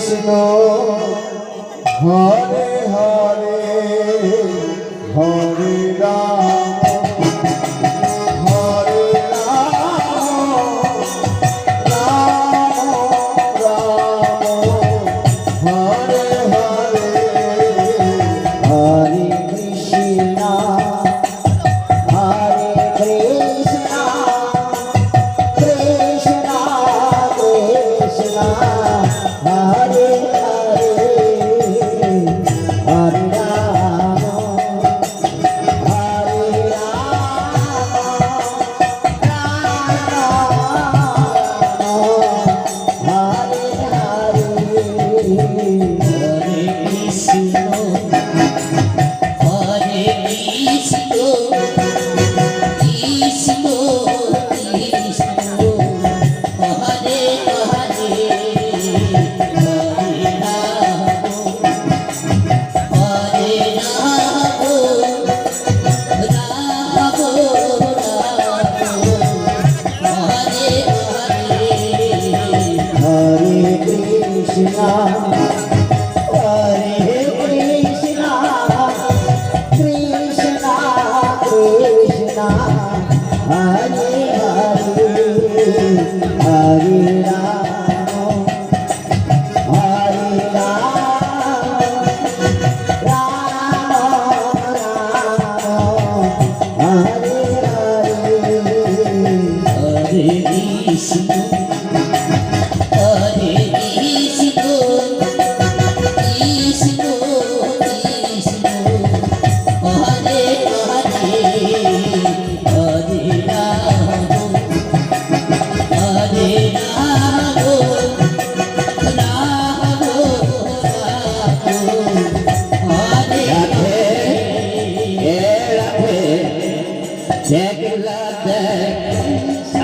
কৃষ্ণ হরে হরে হরে রাম হরে রাম রাম রাম হরে হরে হরে কৃষ্ণ হরে কৃষ্ণ কৃষ্ণ কৃষ্ণ হরে হরে হরে রাম হরে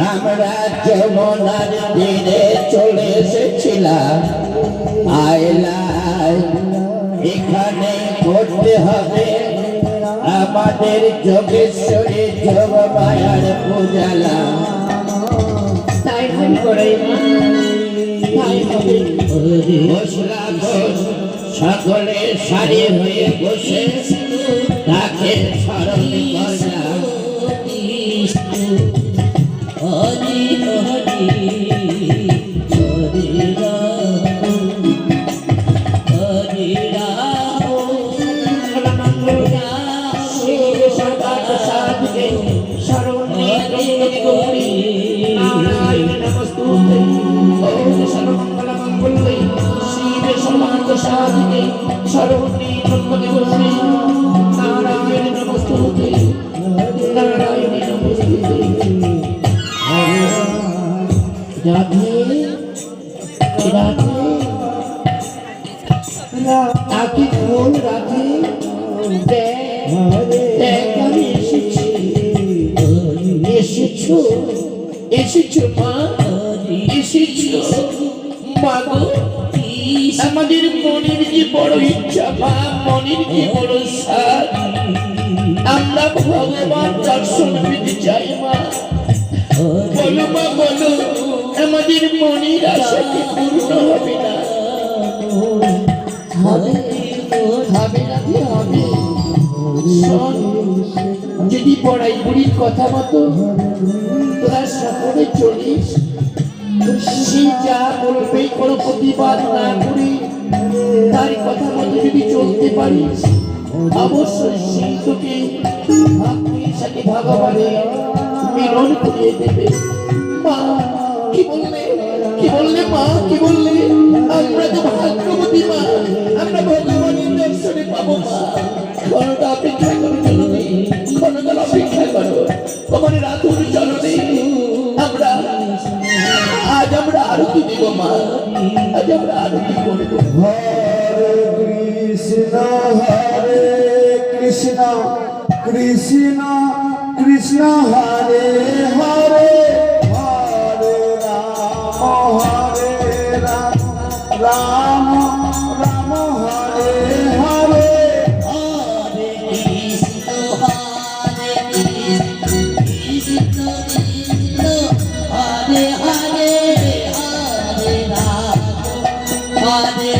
আমরা যমুনার তীরে চলে এসেছিলাম আইলাই এখানে করতে হবে আমাদের যোগেশ্বরী যোগমায়ার পূজালা তাই করে সকলে সারি হয়ে বসে তাকে স্মরণ করলাম হরি হরি হরি রাম হরি রাম শিব সদা সাধকে শরণে গৌরী নারায়ণ নমস্তুতে ওম সর্বমঙ্গল মঙ্গলে শিব সদা সাধকে শরণে গৌরী নারায়ণ নমস্তুতে নারায়ণ নমস্তুতে রাধে রাধে আকি খোল রাধে দেখ আমি এসেছি এসেছো এসেছো মা এসেছো মা গো আমাদের মনের যে বড় ইচ্ছা মা মনের যে বড় সাধ আমরা ভগবান দর্শন পেতে চাই মা বলো মা বলো আমাদের মনের আশা কি পূর্ণ হবে না হবে না হবে যদি পড়াই বুড়ির কথা মতো তোরা সকলে চলিস সে যা বলবে কোনো প্রতিবাদ না করে তার কথা মতো যদি চলতে পারিস অবশ্যই সেই তোকে ভক্তির সাথে ভগবানের মিলন করিয়ে দেবে মা কি বললে মা কি বললে আমরা তো ভাগ্যবতী মা আমরা ভগবানের দর্শনে পাবো মা ক্ষণটা অপেক্ষা করো জননী ক্ষণকাল অপেক্ষা করো তোমার রাতুর চরণে আজ আমরা আরতি দেব মা আজ আমরা আরতি করবো হরে কৃষ্ণ কৃষ্ণ কৃষ্ণ হরে হরে হরে রাম রাম রাম হরে হরে হরে কৃষ্ণ কৃষ্ণ হরে হরে হরে রাম হরে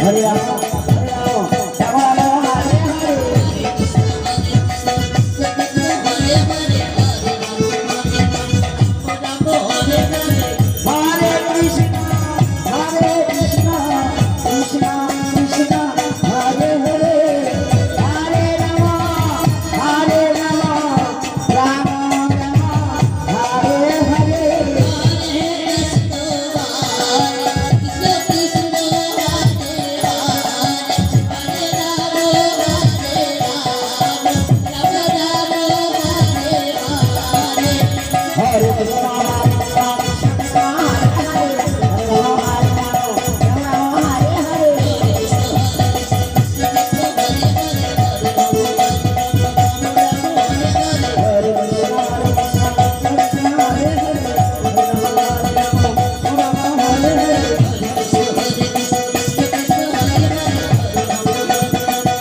হরে রাম হরে রাম রাম রাম হরে হরে হরে কৃষ্ণ কৃষ্ণ কৃষ্ণ হরে হরে হরে রাম রাম রাম হরে হরে হরে কৃষ্ণ কৃষ্ণ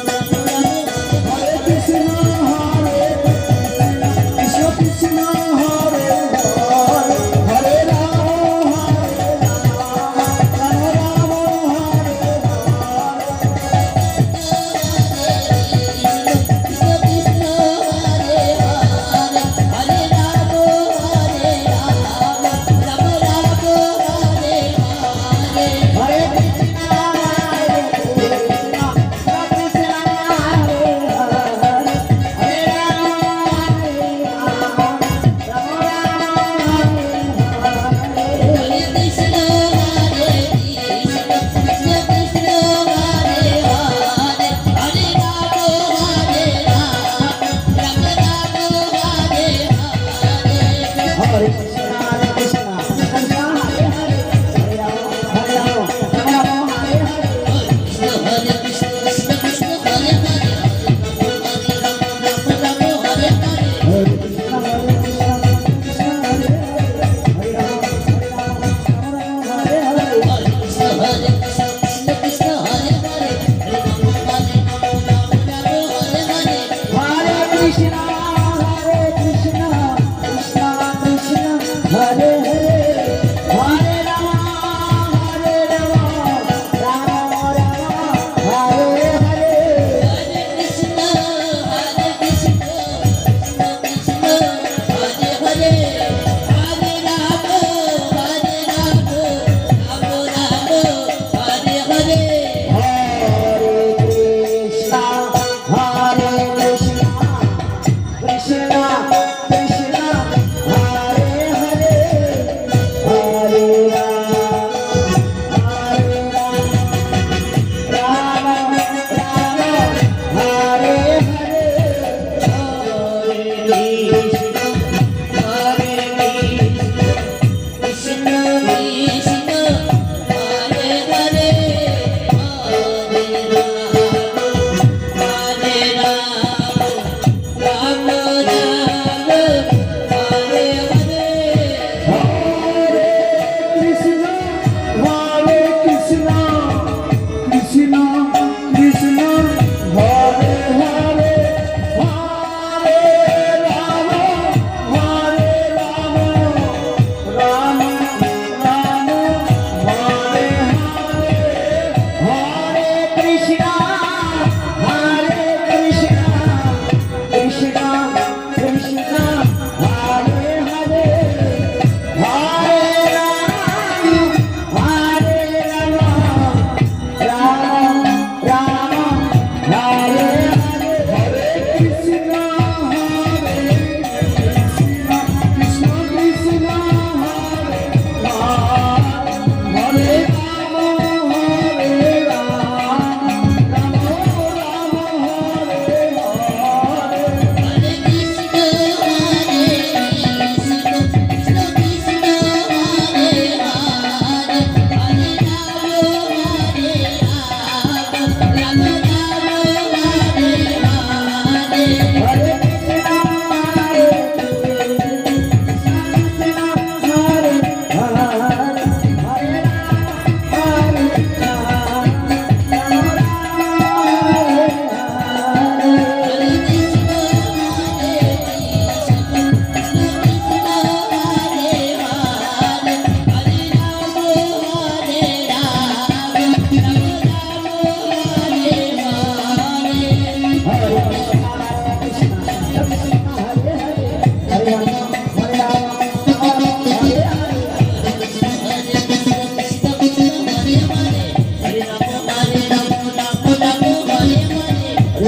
হরে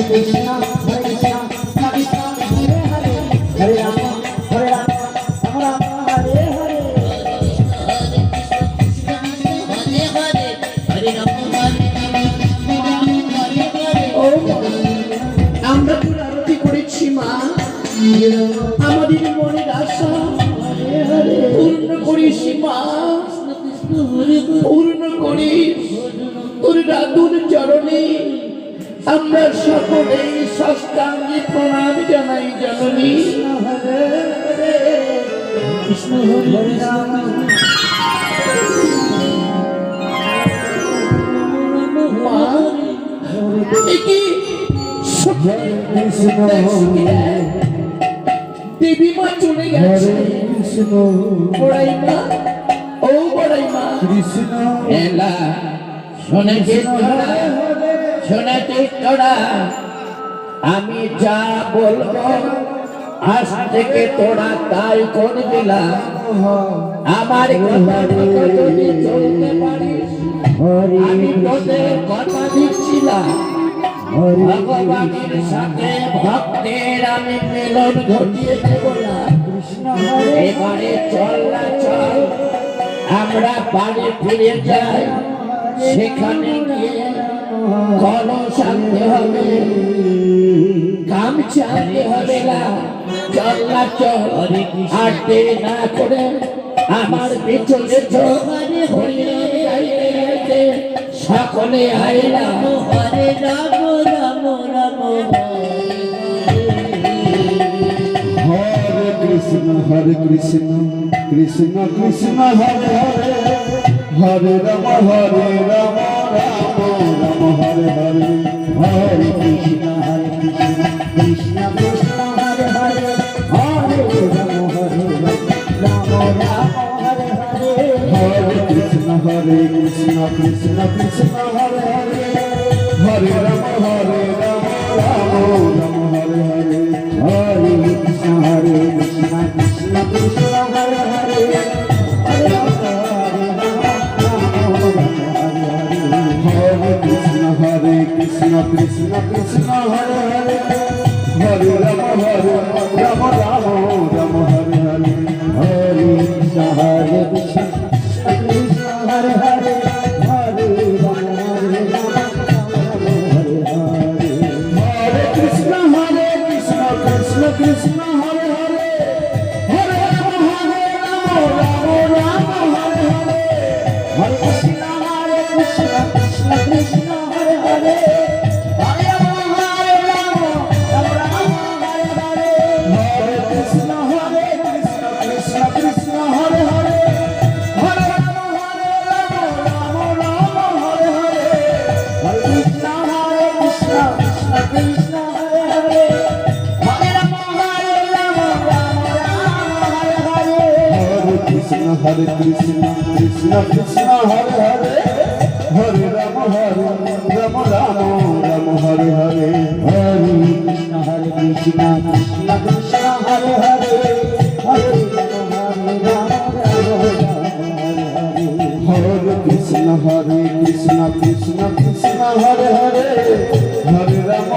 কৃষ্ণ কৃষ্ণ হরে হরে হরে রাম রাম রাম হরে হরে ও আমরা তোর আরতি করেছি মা, আমাদের মনের আশা পূর্ণ করিস মা, পূর্ণ করিস। তোর রাধুর চরণে আমরা সকলে সাষ্টাঙ্গে প্রণাম জানাই জননী। কৃষ্ণ হরে রাম মা একি কৃষ্ণ দেবী মা চলে গেছে। কৃষ্ণ বড়াই মা, ও বড়াই মা, কৃষ্ণ এলা শোনেছিস তোরা, শোনেছিস তোরা, আমি যা বলবো আজ থেকে তোরা তাই করে দিলাম। আমার কথা মতো যদি চলতে পারিস আমি তোদের কথা দিচ্ছিলাম। ভগবানের সাথে ভক্তের আমি মিলন ঘটিয়ে দেব না। এবারে চল না চল, আমরা বাড়ি ফিরে যাই, সেখানে গিয়ে কলস আনতে হবে, গামছা আনতে হবে না। চল না চল, আর দেরি না করে আমার পিছনে সকলে আইলাম। হরে রাম রাম রাম হরে কৃষ্ণ কৃষ্ণ কৃষ্ণ হরে হরে হরে রাম রাম রাম হরে হরে হরে কৃষ্ণ কৃষ্ণ কৃষ্ণ হরে হরে হরে রাম রাম রাম হরে হরে হরে কৃষ্ণ কৃষ্ণ কৃষ্ণ হরে হরে হরে রাম রাম রাম হরে হরে হরে কৃষ্ণ কৃষ্ণ কৃষ্ণ হরে হরে হরে রাম হরে কৃষ্ণ কৃষ্ণ কৃষ্ণ হরে হরে হরে রাম রাম রাম হরে হরে হরে কৃষ্ণ কৃষ্ণ হরে হরে হরে রাম হরে হরে হরে কৃষ্ণ কৃষ্ণ কৃষ্ণ হরে হরে হরে রাম রাম হরে হরে হরে কৃষ্ণ কৃষ্ণ কৃষ্ণ হরে হরে হরে রাম রাম রাম হরে হরে হরে কৃষ্ণ কৃষ্ণ কৃষ্ণ হরে হরে হরে রাম রাম রাম হরে হরে হরে কৃষ্ণ কৃষ্ণ কৃষ্ণ হরে হরে হরে রাম রাম হরে হরে হরে কৃষ্ণ কৃষ্ণ কৃষ্ণ হরে হরে হরে রাম রাম রাম হরে হরে হরে কৃষ্ণ কৃষ্ণ কৃষ্ণ হরে হরে হরে রাম রাম হরে কৃষ্ণ কৃষ্ণ কৃষ্ণ হরে হরে হরে রাম